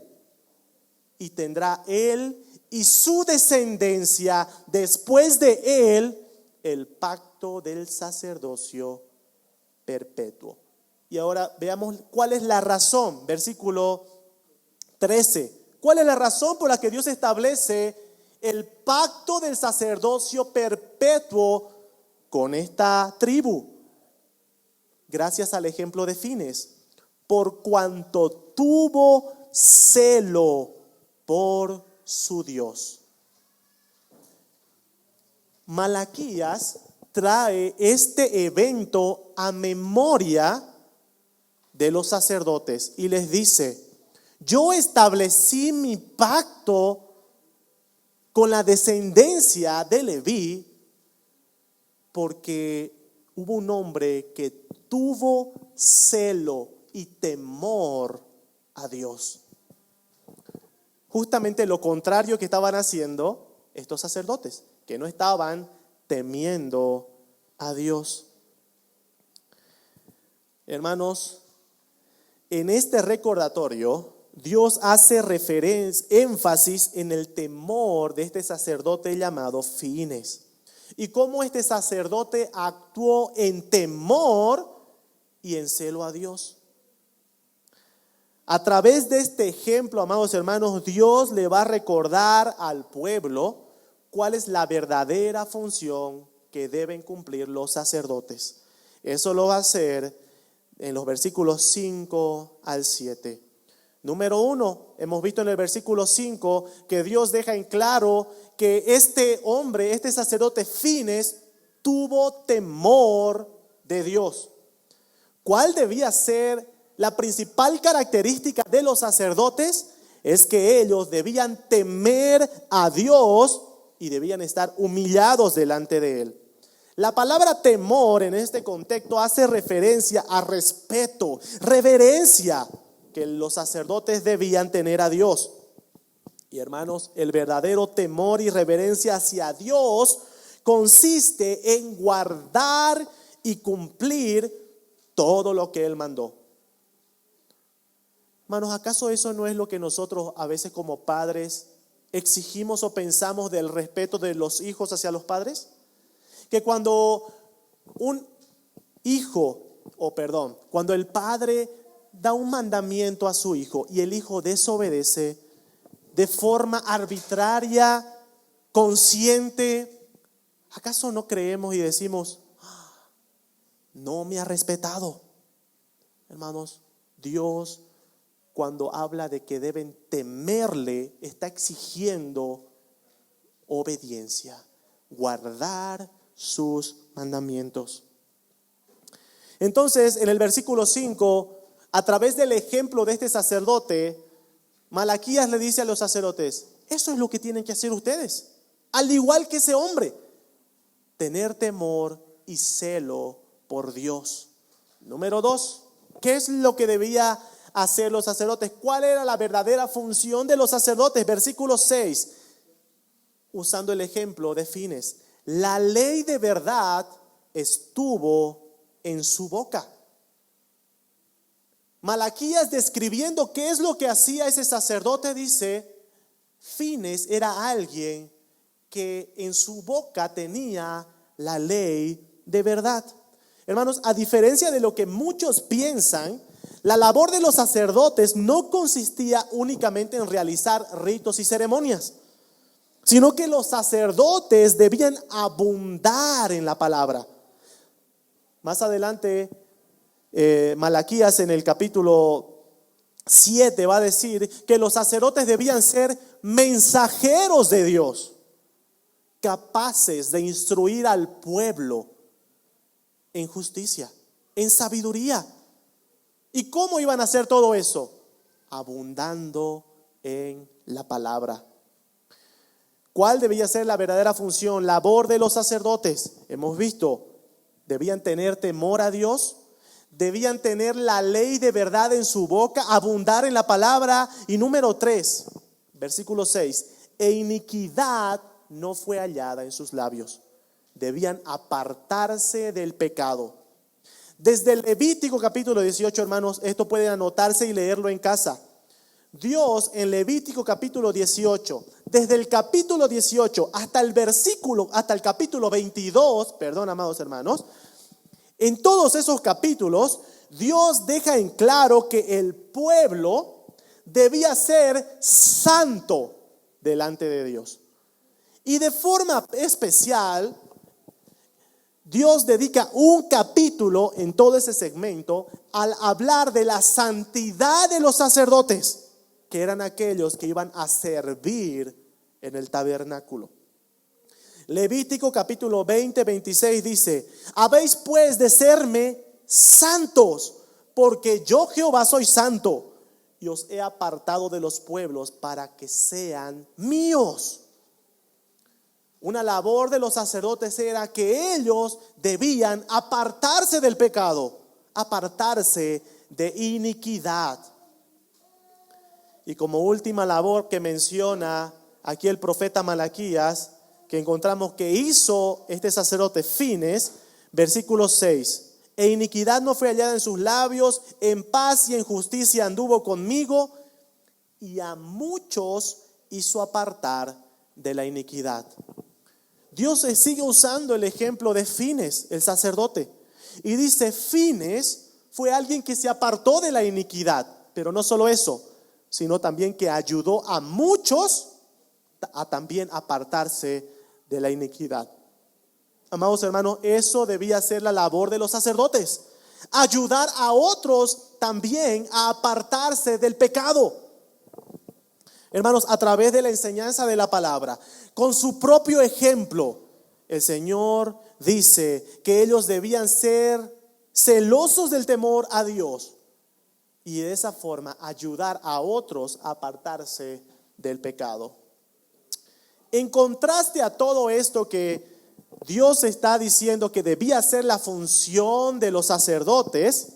y tendrá él y su descendencia después de él el pacto del sacerdocio perpetuo. Y ahora veamos cuál es la razón. Versículo 13. ¿Cuál es la razón por la que Dios establece el pacto del sacerdocio perpetuo con esta tribu? Gracias al ejemplo de Finés. Por cuanto tuvo celo por su Dios. Malaquías trae este evento a memoria de los sacerdotes y les dice: yo establecí mi pacto con la descendencia de Leví porque hubo un hombre que tuvo celo y temor a Dios. Justamente lo contrario que estaban haciendo estos sacerdotes, que no estaban temiendo a Dios. Hermanos, En este recordatorio, Dios hace énfasis en el temor de este sacerdote llamado Finees y cómo este sacerdote actuó en temor y en celo a Dios. A través de este ejemplo, amados hermanos, Dios le va a recordar al pueblo cuál es la verdadera función que deben cumplir los sacerdotes. Eso lo va a hacer en los versículos 5 al 7. Número 1, hemos visto en el versículo 5 que Dios deja en claro que este hombre, este sacerdote Finees, tuvo temor de Dios. ¿Cuál debía ser la principal característica de los sacerdotes? Es que ellos debían temer a Dios y debían estar humillados delante de Él. La palabra temor en este contexto hace referencia a respeto, reverencia que los sacerdotes debían tener a Dios. Y hermanos, el verdadero temor y reverencia hacia Dios consiste en guardar y cumplir todo lo que Él mandó. Hermanos, ¿acaso eso no es lo que nosotros a veces como padres exigimos o pensamos del respeto de los hijos hacia los padres? Que cuando cuando el padre da un mandamiento a su hijo y el hijo desobedece de forma arbitraria, consciente, ¿acaso no creemos y decimos, no me ha respetado? Hermanos, Dios, cuando habla de que deben temerle, está exigiendo obediencia, guardar sus mandamientos. Entonces, en el versículo 5, a través del ejemplo de este sacerdote, Malaquías le dice a los sacerdotes, eso es lo que tienen que hacer ustedes, al igual que ese hombre, tener temor y celo por Dios. Número 2, ¿qué es lo que debía hacer los sacerdotes? ¿Cuál era la verdadera función de los sacerdotes? Versículo 6, usando el ejemplo de Finees. La ley de verdad estuvo en su boca. Malaquías, describiendo qué es lo que hacía ese sacerdote, dice, Finees era alguien que en su boca tenía la ley de verdad. Hermanos, a diferencia de lo que muchos piensan, la labor de los sacerdotes no consistía únicamente en realizar ritos y ceremonias, sino que los sacerdotes debían abundar en la palabra. Más adelante, Malaquías en el capítulo 7 va a decir que los sacerdotes debían ser mensajeros de Dios, capaces de instruir al pueblo en justicia, en sabiduría. ¿Y cómo iban a hacer todo eso? Abundando en la palabra. ¿Cuál debía ser la verdadera función, labor de los sacerdotes? Hemos visto, debían tener temor a Dios, debían tener la ley de verdad en su boca, abundar en la palabra. Y número 3, versículo 6, e iniquidad no fue hallada en sus labios. Debían apartarse del pecado. Desde el Levítico capítulo 18, hermanos, esto pueden anotarse y leerlo en casa. Dios en Levítico capítulo 18, desde el capítulo 18 hasta el capítulo 22, perdón, amados hermanos, en todos esos capítulos, Dios deja en claro que el pueblo debía ser santo delante de Dios. Y de forma especial, Dios dedica un capítulo en todo ese segmento al hablar de la santidad de los sacerdotes, que eran aquellos que iban a servir en el tabernáculo. Levítico capítulo 20, 26 dice, habéis pues de serme santos, porque yo Jehová soy santo, y os he apartado de los pueblos para que sean míos. Una labor de los sacerdotes era que ellos debían apartarse del pecado, apartarse de iniquidad. Y como última labor que menciona aquí el profeta Malaquías, que encontramos que hizo este sacerdote Finees, versículo 6, e iniquidad no fue hallada en sus labios, en paz y en justicia anduvo conmigo, y a muchos hizo apartar de la iniquidad. Dios sigue usando el ejemplo de Fines, el sacerdote, y dice: Fines fue alguien que se apartó de la iniquidad, pero no solo eso, sino también que ayudó a muchos a también apartarse de la iniquidad. Amados hermanos, eso debía ser la labor de los sacerdotes: ayudar a otros también a apartarse del pecado. Hermanos, a través de la enseñanza de la palabra, con su propio ejemplo, el Señor dice que ellos debían ser celosos del temor a Dios y de esa forma ayudar a otros a apartarse del pecado. En contraste a todo esto que Dios está diciendo que debía ser la función de los sacerdotes,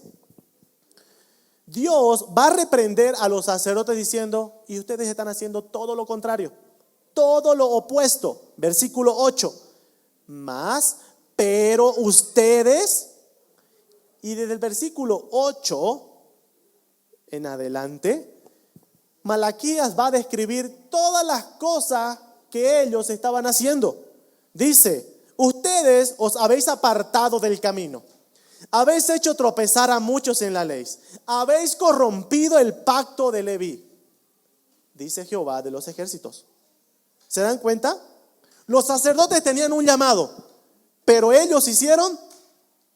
Dios va a reprender a los sacerdotes diciendo: y ustedes están haciendo todo lo contrario, todo lo opuesto. Versículo 8, pero ustedes, y desde el versículo 8 en adelante, Malaquías va a describir todas las cosas que ellos estaban haciendo. Dice: ustedes os habéis apartado del camino, habéis hecho tropezar a muchos en la ley, habéis corrompido el pacto de Leví, dice Jehová de los ejércitos. ¿Se dan cuenta? Los sacerdotes tenían un llamado, pero ellos hicieron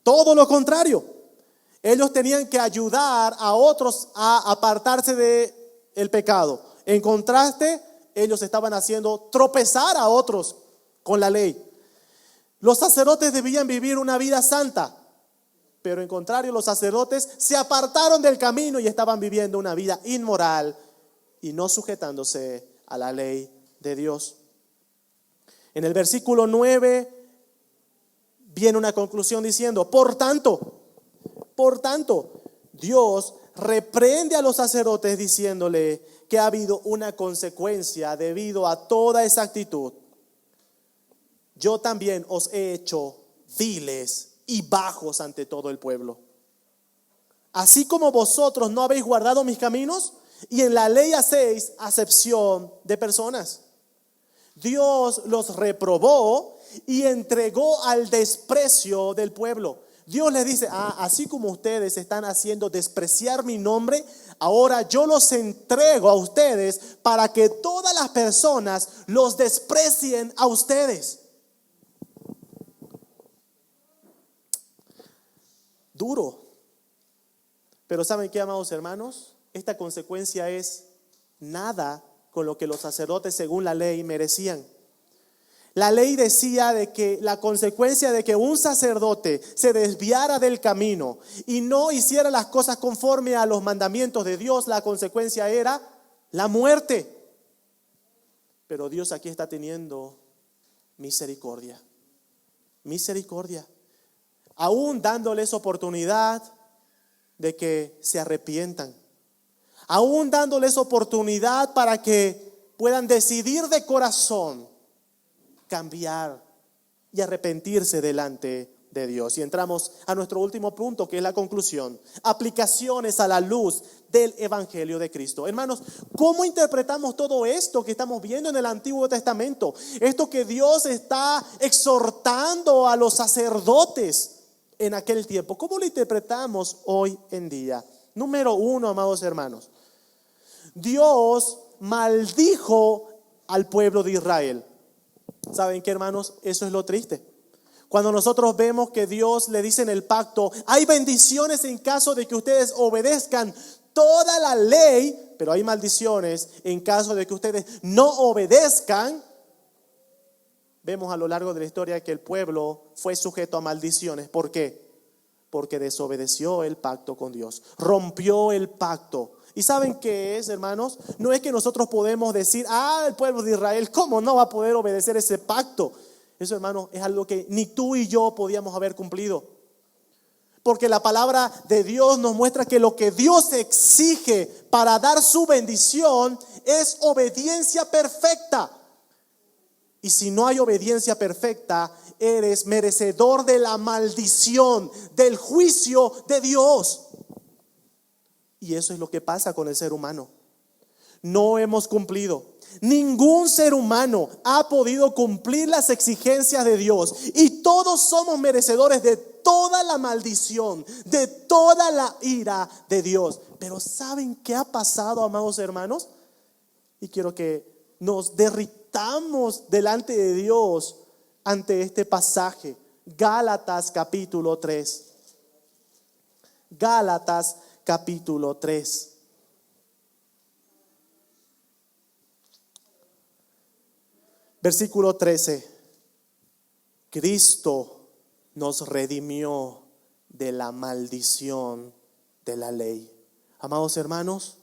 todo lo contrario. Ellos tenían que ayudar a otros a apartarse del pecado. En contraste, ellos estaban haciendo tropezar a otros con la ley. Los sacerdotes debían vivir una vida santa, pero en contrario, los sacerdotes se apartaron del camino y estaban viviendo una vida inmoral y no sujetándose a la ley de Dios. En el versículo 9 viene una conclusión diciendo: por tanto, Dios reprende a los sacerdotes diciéndole que ha habido una consecuencia debido a toda esa actitud. Yo también os he hecho viles y bajos ante todo el pueblo. Así como vosotros no habéis guardado mis caminos, y en la ley hacéis acepción de personas. Dios los reprobó y entregó al desprecio del pueblo. Dios les dice: así como ustedes están haciendo despreciar mi nombre, ahora yo los entrego a ustedes para que todas las personas los desprecien a ustedes. Duro. Pero ¿saben qué, amados hermanos? Esta consecuencia es nada con lo que los sacerdotes según la ley merecían. La ley decía de que la consecuencia de que un sacerdote se desviara del camino y no hiciera las cosas conforme a los mandamientos de Dios, la consecuencia era la muerte. Pero Dios aquí está teniendo misericordia. Misericordia. Aún dándoles oportunidad de que se arrepientan. Aún dándoles oportunidad para que puedan decidir de corazón cambiar y arrepentirse delante de Dios. Y entramos a nuestro último punto, que es la conclusión: aplicaciones a la luz del Evangelio de Cristo. Hermanos, ¿cómo interpretamos todo esto que estamos viendo en el Antiguo Testamento? Esto que Dios está exhortando a los sacerdotes en aquel tiempo, ¿cómo lo interpretamos hoy en día? Número uno, amados hermanos, Dios maldijo al pueblo de Israel. ¿Saben qué, hermanos? Eso es lo triste. Cuando nosotros vemos que Dios le dice en el pacto: hay bendiciones en caso de que ustedes obedezcan toda la ley, pero hay maldiciones en caso de que ustedes no obedezcan. Vemos a lo largo de la historia que el pueblo fue sujeto a maldiciones. ¿Por qué? Porque desobedeció el pacto con Dios, rompió el pacto. ¿Y saben qué es, hermanos? No es que nosotros podemos decir: el pueblo de Israel, ¿cómo no va a poder obedecer ese pacto? Eso, hermanos, es algo que ni tú y yo podíamos haber cumplido. Porque la palabra de Dios nos muestra que lo que Dios exige para dar su bendición es obediencia perfecta. Y si no hay obediencia perfecta, eres merecedor de la maldición, del juicio de Dios. Y eso es lo que pasa con el ser humano. No hemos cumplido. Ningún ser humano ha podido cumplir las exigencias de Dios. Y todos somos merecedores de toda la maldición, de toda la ira de Dios. Pero ¿saben qué ha pasado, amados hermanos? Y quiero que nos derritamos delante de Dios ante este pasaje. Gálatas capítulo 3. Gálatas capítulo 3. Versículo 13. Cristo nos redimió de la maldición de la ley. Amados hermanos,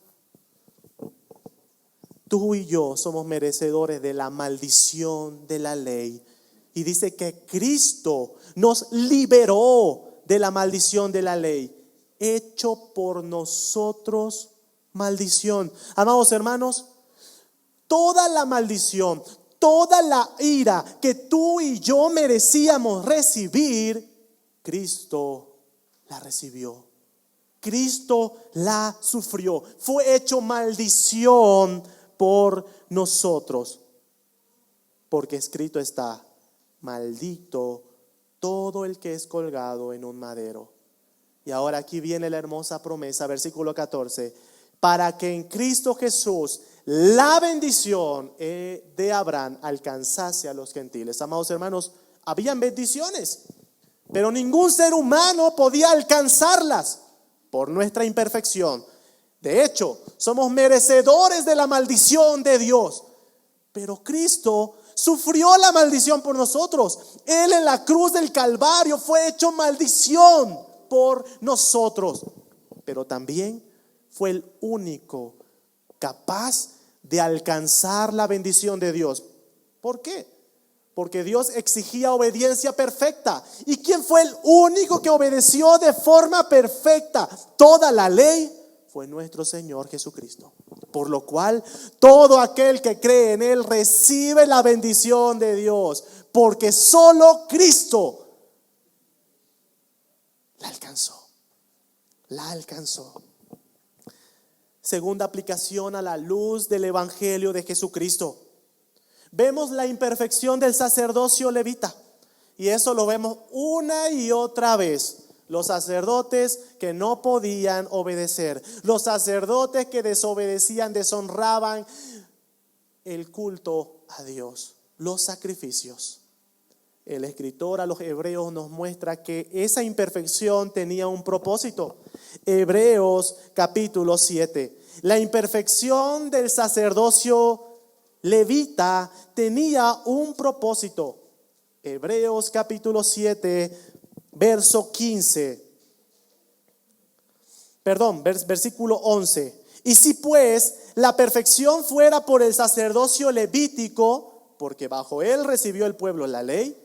tú y yo somos merecedores de la maldición de la ley. Y dice que Cristo nos liberó de la maldición de la ley, hecho por nosotros maldición. Amados hermanos, toda la maldición, toda la ira que tú y yo merecíamos recibir, Cristo la recibió. Cristo la sufrió. Fue hecho maldición por nosotros. Porque escrito está: maldito todo el que es colgado en un madero. Y ahora aquí viene la hermosa promesa, versículo 14. Para que en Cristo Jesús la bendición de Abraham alcanzase a los gentiles. Amados hermanos, habían bendiciones, pero ningún ser humano podía alcanzarlas por nuestra imperfección. De hecho, somos merecedores de la maldición de Dios. Pero Cristo sufrió la maldición por nosotros. Él en la cruz del Calvario fue hecho maldición por nosotros. Pero también fue el único capaz de alcanzar la bendición de Dios. ¿Por qué? Porque Dios exigía obediencia perfecta. ¿Y quién fue el único que obedeció de forma perfecta toda la ley? Fue nuestro Señor Jesucristo. Por lo cual, todo aquel que cree en Él recibe la bendición de Dios, porque solo Cristo la alcanzó. La alcanzó. Segunda aplicación a la luz del Evangelio de Jesucristo. Vemos la imperfección del sacerdocio levita. Y eso lo vemos una y otra vez. Los sacerdotes que no podían obedecer. Los sacerdotes que desobedecían, deshonraban el culto a Dios. Los sacrificios. El escritor a los hebreos nos muestra que esa imperfección tenía un propósito. Hebreos capítulo 7. La imperfección del sacerdocio levita tenía un propósito. Hebreos capítulo 7, verso 15. Versículo 11. Y si pues la perfección fuera por el sacerdocio levítico, porque bajo él recibió el pueblo la ley,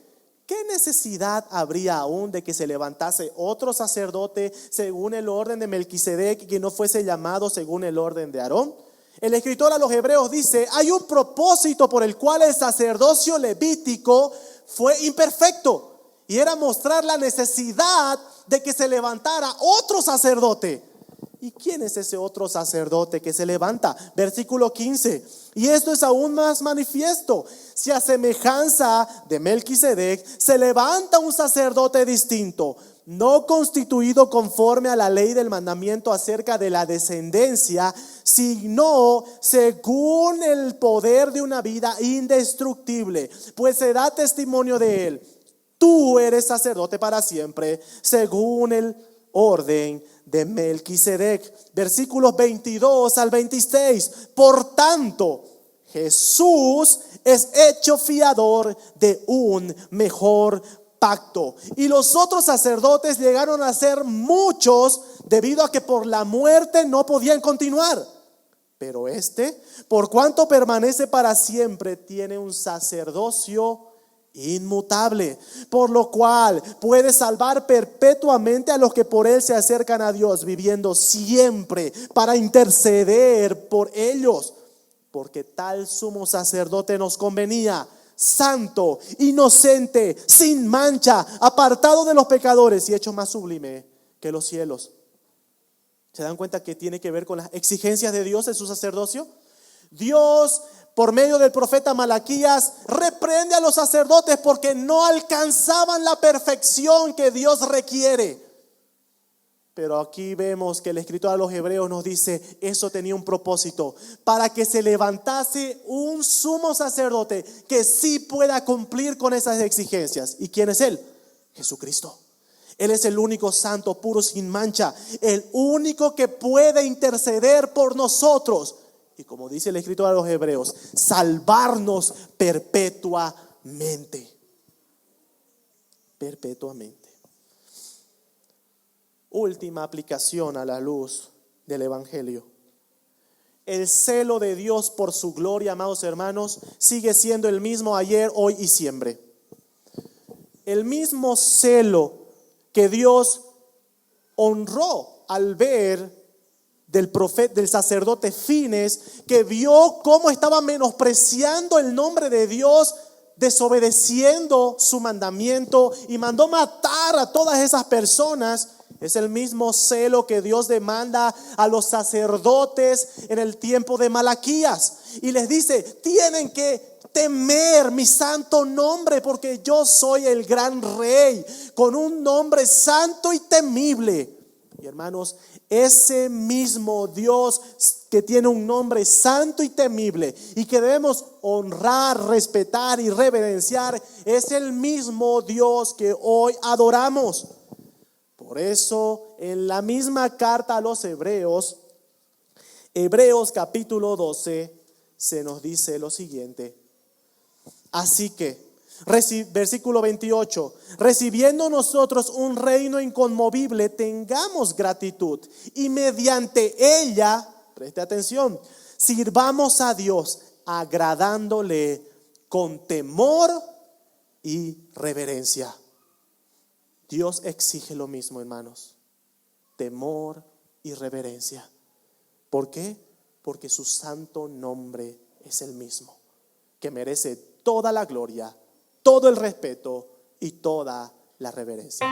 ¿qué necesidad habría aún de que se levantase otro sacerdote según el orden de Melquisedec, que no fuese llamado según el orden de Aarón? El escritor a los hebreos dice: hay un propósito por el cual el sacerdocio levítico fue imperfecto, y era mostrar la necesidad de que se levantara otro sacerdote. ¿Y quién es ese otro sacerdote que se levanta? Versículo 15. Y esto es aún más manifiesto: si a semejanza de Melquisedec se levanta un sacerdote distinto, no constituido conforme a la ley del mandamiento acerca de la descendencia, sino según el poder de una vida indestructible, pues se da testimonio de él: tú eres sacerdote para siempre, según el orden de Melquisedec. Versículos 22 al 26. Por tanto, Jesús es hecho fiador de un mejor pacto. Y los otros sacerdotes llegaron a ser muchos, debido a que por la muerte no podían continuar. Pero este, por cuanto permanece para siempre, tiene un sacerdocio inmutable, por lo cual puede salvar perpetuamente a los que por él se acercan a Dios, viviendo siempre para interceder por ellos. Porque tal sumo sacerdote nos convenía, santo, inocente, sin mancha, apartado de los pecadores y hecho más sublime que los cielos. ¿Se dan cuenta que tiene que ver con las exigencias de Dios en su sacerdocio? Dios, por medio del profeta Malaquías, reprende a los sacerdotes porque no alcanzaban la perfección que Dios requiere. Pero aquí vemos que el escritor a los Hebreos nos dice, eso tenía un propósito, para que se levantase un sumo sacerdote que sí pueda cumplir con esas exigencias. ¿Y quién es Él? Jesucristo. Él es el único santo, puro, sin mancha, el único que puede interceder por nosotros. Y como dice el escritor a los Hebreos, salvarnos perpetuamente. Perpetuamente. Última aplicación a la luz del Evangelio. El celo de Dios por su gloria, amados hermanos, sigue siendo el mismo ayer, hoy y siempre. El mismo celo que Dios honró al ver del sacerdote Fines, que vio cómo estaba menospreciando el nombre de Dios, desobedeciendo su mandamiento y mandó matar a todas esas personas. Es el mismo celo que Dios demanda a los sacerdotes en el tiempo de Malaquías. Y les dice, tienen que temer mi santo nombre porque yo soy el gran rey con un nombre santo y temible. Y hermanos, ese mismo Dios que tiene un nombre santo y temible y que debemos honrar, respetar y reverenciar, es el mismo Dios que hoy adoramos. Por eso, en la misma carta a los Hebreos, Hebreos capítulo 12, se nos dice lo siguiente. Así que, versículo 28, recibiendo nosotros un reino inconmovible, tengamos gratitud y mediante ella, preste atención, sirvamos a Dios agradándole con temor y reverencia. Dios exige lo mismo, hermanos, temor y reverencia. ¿Por qué? Porque su santo nombre es el mismo, que merece toda la gloria, todo el respeto y toda la reverencia.